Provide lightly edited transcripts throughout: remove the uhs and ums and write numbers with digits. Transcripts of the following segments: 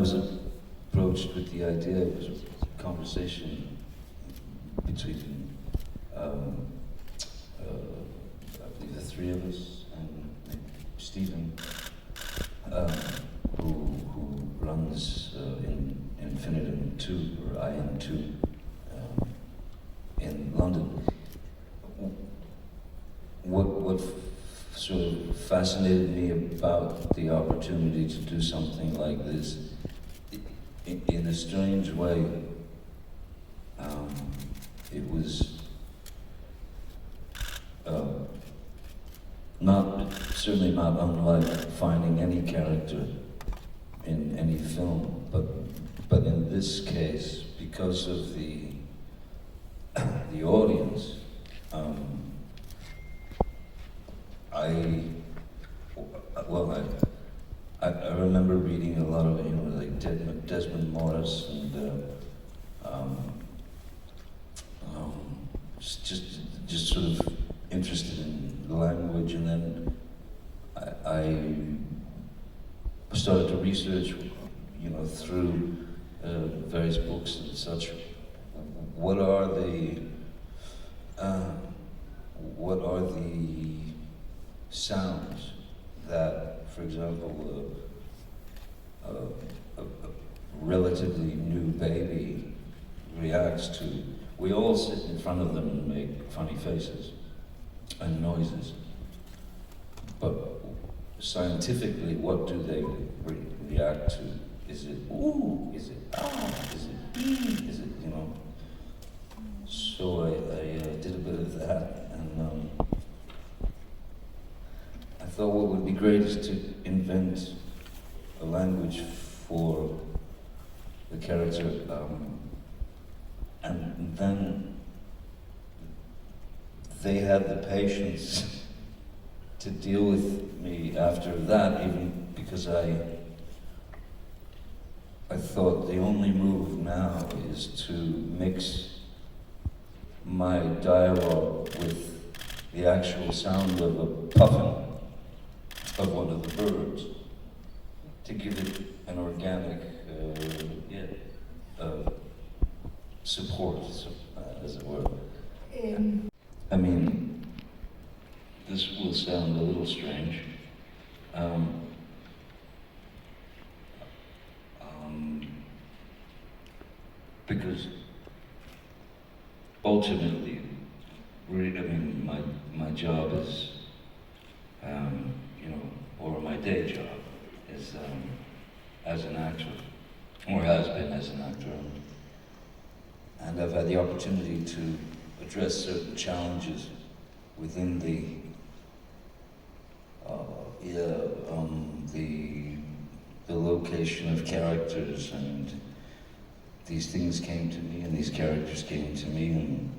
was approached with the idea, it was a conversation between, I believe the three of us, and Stephen, who runs Infinitum 2, or IN2, in London. What sort of fascinated me about the opportunity to do something like this, in a strange way, it was certainly not unlike finding any character in any film, but in this case, because of the audience, I remember reading a lot of, like Desmond Morris and just sort of interested in language, and then I started to research, through various books and such. What are the sounds that, for example, a relatively new baby reacts to? We all sit in front of them and make funny faces and noises, but scientifically, what do they react to? Is it ooh? Is it ah? Is it ee? Is it, So I did a bit of that, and I thought what would be great is to invent a language for the character, and then they had the patience to deal with me after that, even because I thought the only move now is to mix my dialogue with the actual sound of a puffin, of one of the birds, to give it an organic support, as it were. I mean, this will sound a little strange. Because ultimately, my job is, or my day job is as an actor, or has been as an actor. And I've had the opportunity to address certain challenges within the location of characters, and these things came to me, and these characters came to me, and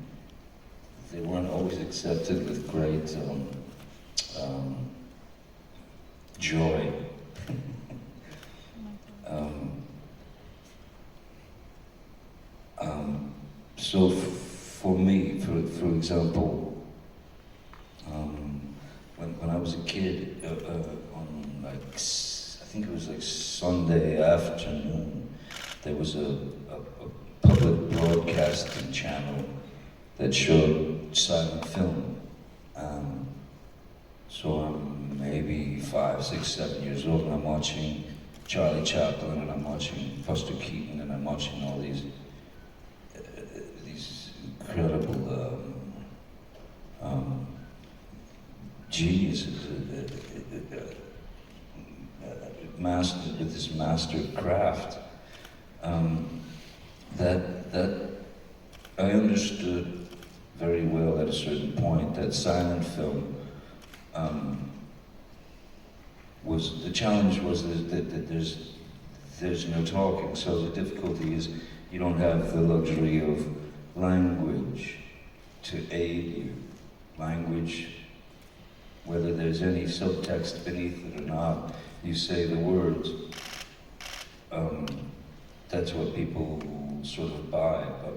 they weren't always accepted with great joy. So for me, for example, when I was a kid, on I think it was like Sunday afternoon, there was a public broadcasting channel that showed silent film. So I'm maybe 5, 6, 7 years old, and I'm watching Charlie Chaplin, and I'm watching Buster Keaton, and I'm watching all these incredible geniuses, with this master craft. That I understood very well at a certain point that silent film was, the challenge was that there's no talking, so the difficulty is you don't have the luxury of language to aid you. Language, whether there's any subtext beneath it or not, you say the words. That's what people sort of buy. But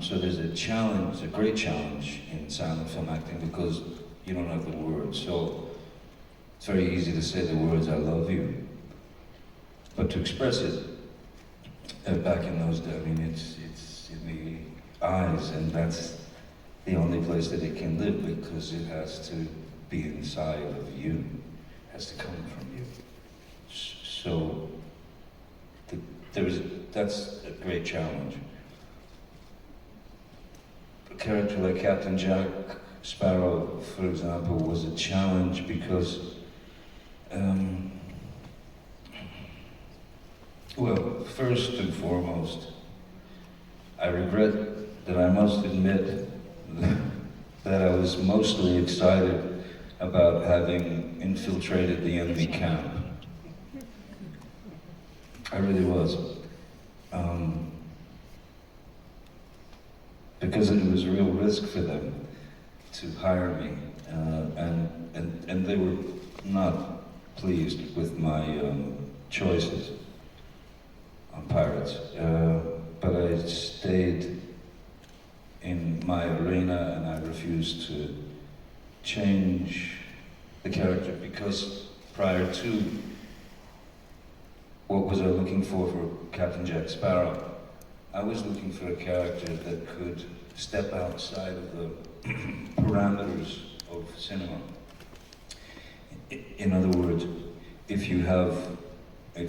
so there's a challenge, a great challenge in silent film acting, because you don't have the words. So it's very easy to say the words "I love you," but to express it back in those days, I mean, it's in the eyes, and that's the only place that it can live, because it has to be inside of you, it has to come from you. So that's a great challenge. A character like Captain Jack Sparrow, for example, was a challenge because, well, first and foremost, I regret that I must admit that I was mostly excited about having infiltrated the enemy camp. I really was. Because it was a real risk for them to hire me, and they were not pleased with my choices on Pirates. But I stayed in my arena, and I refused to change the character, because prior to what was I looking for Captain Jack Sparrow, I was looking for a character that could step outside of the parameters of cinema. In other words, if you have a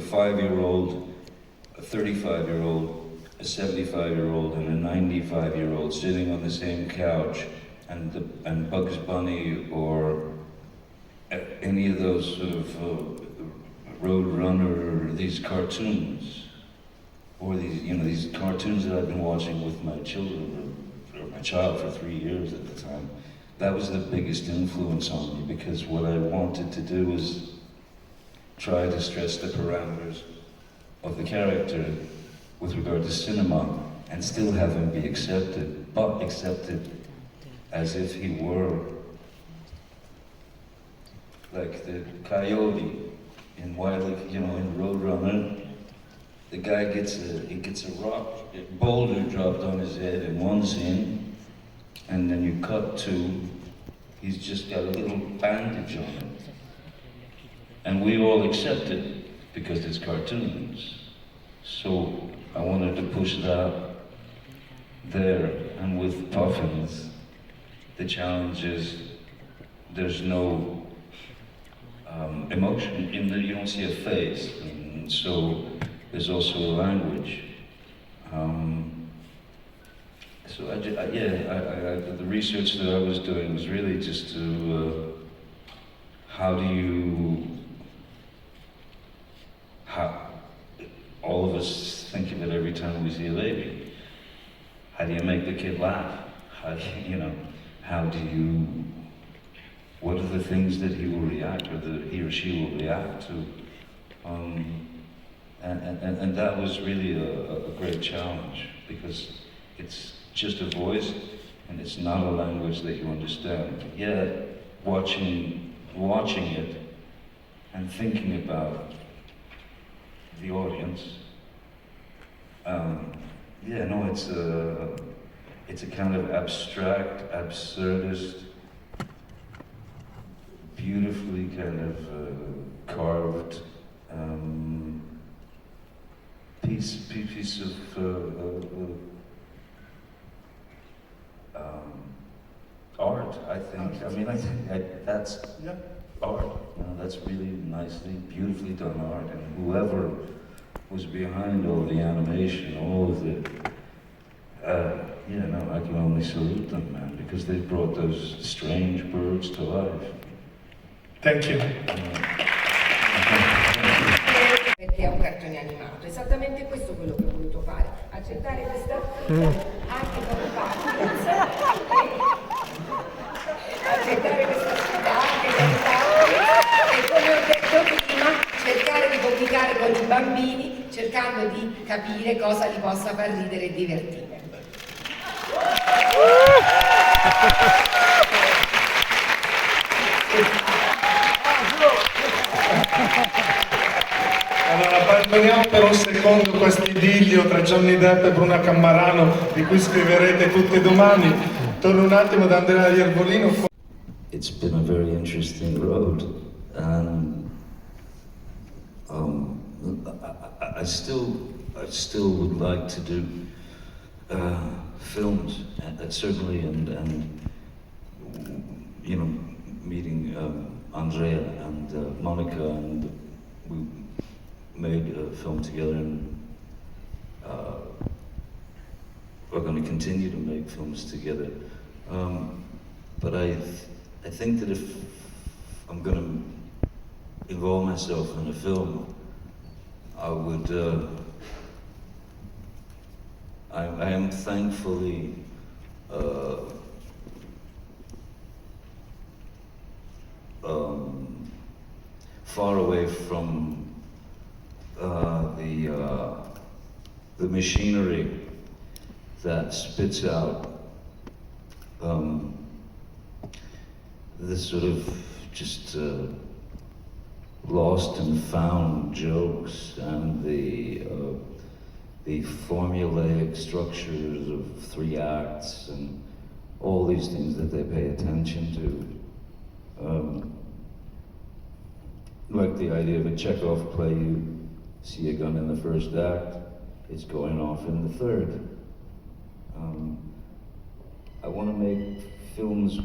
5-year-old, a 35-year-old, a 75-year-old, and a 95-year-old sitting on the same couch, and Bugs Bunny or any of those sort of Roadrunner, these cartoons, or these cartoons that I've been watching with my children, or my child for 3 years at the time, that was the biggest influence on me, because what I wanted to do was try to stress the parameters of the character with regard to cinema, and still have him be accepted, but accepted as if he were like the coyote in in Roadrunner. The guy gets a rock, a boulder dropped on his head in one scene, and then you cut to, he's just got a little bandage on him. And we all accept it because it's cartoons. So I wanted to push that there. And with Puffins, the challenge is there's no emotion in there, you don't see a face. And so there's also a language. So the research that I was doing was really just to, all of us think of it every time we see a baby. How do you make the kid laugh? What are the things that he will react, or that he or she will react to? And that was really a great challenge, because it's just a voice, and it's not a language that you understand. Yet, watching it and thinking about the audience, it's a kind of abstract, absurdist, beautifully kind of carved piece of art, I think. I mean, I think that's art. That's really nicely, beautifully done art. And whoever was behind all the animation, all of the, I can only salute them, man, because they brought those strange birds to life. Thank you. Perché è un cartone animato, esattamente questo è quello che ho voluto fare, accettare questa sfida anche come Puffins, accettare questa sfida anche come Puffins, e come ho detto prima, cercare di comunicare con i bambini, cercando di capire cosa li possa far ridere e divertire. Allora, abbandoniamo per un secondo questo idillio tra Johnny Depp e Bruna Cammarano, di cui scriverete tutti domani. Torno un attimo da Andrea Iervolino. It's been a very interesting road. And I still would like to do films, certainly, and you know, meeting Andrea and Monica, and we made a film together, and we're going to continue to make films together. But I think that if I'm going to involve myself in a film, I would. I am thankfully far away from the machinery that spits out this sort of just lost and found jokes and the formulaic structures of 3 acts and all these things that they pay attention to. Like the idea of a Chekhov play, you see a gun in the first act, it's going off in the third. I want to make films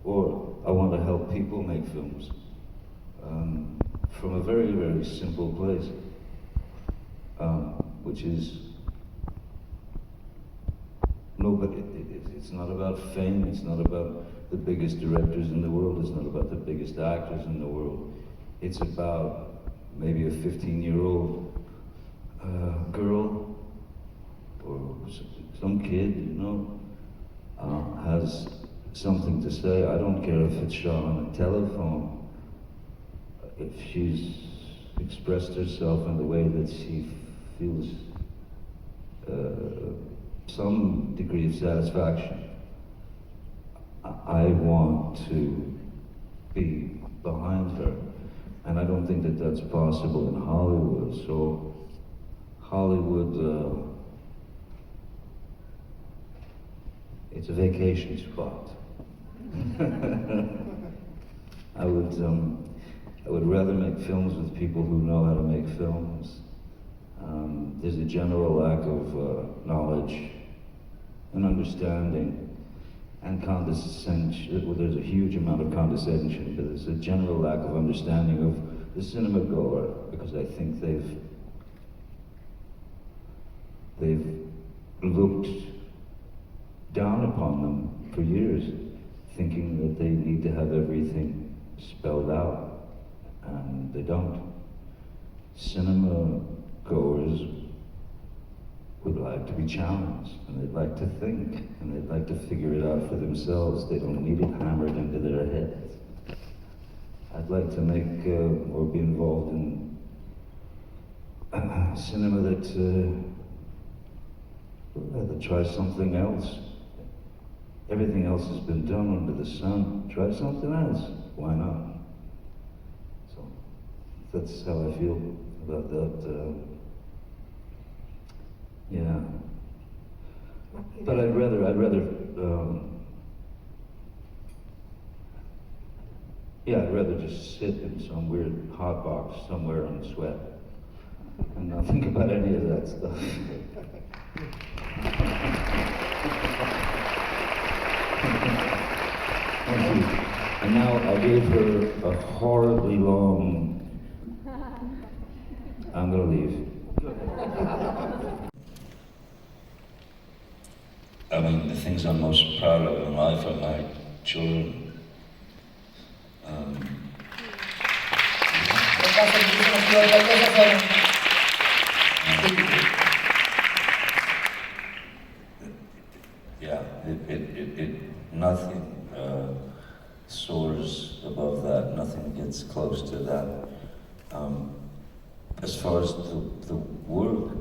or I want to help people make films from a very, very simple place, which is it's not about fame, it's not about the biggest directors in the world, it's not about the biggest actors in the world. It's about maybe a 15-year-old girl or some kid, you know, has something to say. I don't care if it's shot on a telephone. If she's expressed herself in the way that she feels some degree of satisfaction, I want to be behind her. And I don't think that that's possible in Hollywood. So Hollywood, it's a vacation spot. I would rather make films with people who know how to make films. There's a general lack of knowledge and understanding and condescension. Well, there's a huge amount of condescension, but there's a general lack of understanding of the cinema goer, because I think they've looked down upon them for years, thinking that they need to have everything spelled out, and they don't. Cinema goers would like to be challenged, and they'd like to think, and they'd like to figure it out for themselves. They don't need it hammered into their heads. I'd like to make or be involved in cinema that tries something else. Everything else has been done under the sun. Try something else. Why not? So that's how I feel about that. Yeah. But I'd rather just sit in some weird hot box somewhere and sweat and not think about any of that stuff. Thank you. And now I gave her a horribly long. I'm gonna leave. I mean, the things I'm most proud of in life are my children. Yeah, nothing soars above that. Nothing gets close to that. As far as the work,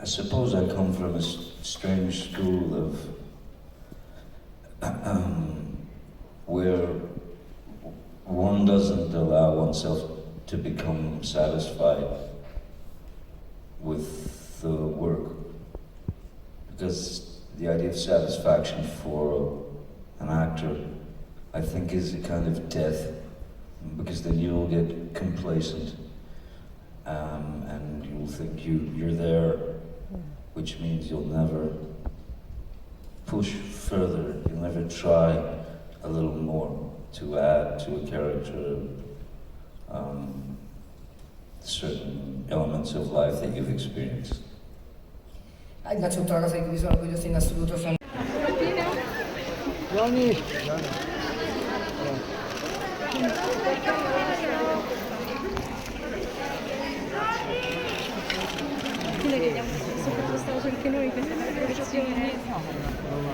I suppose I come from a strange school of where one doesn't allow oneself to become satisfied with the work, because the idea of satisfaction for an actor, I think, is a kind of death, because then you'll get complacent, and you'll think you're there, which means you'll never push further, you'll never try a little more to add to a character certain elements of life that you've experienced. Innanzitutto la cosa di cui sono orgogliosa in assoluto sono Sottopostato anche noi questa collaborazione.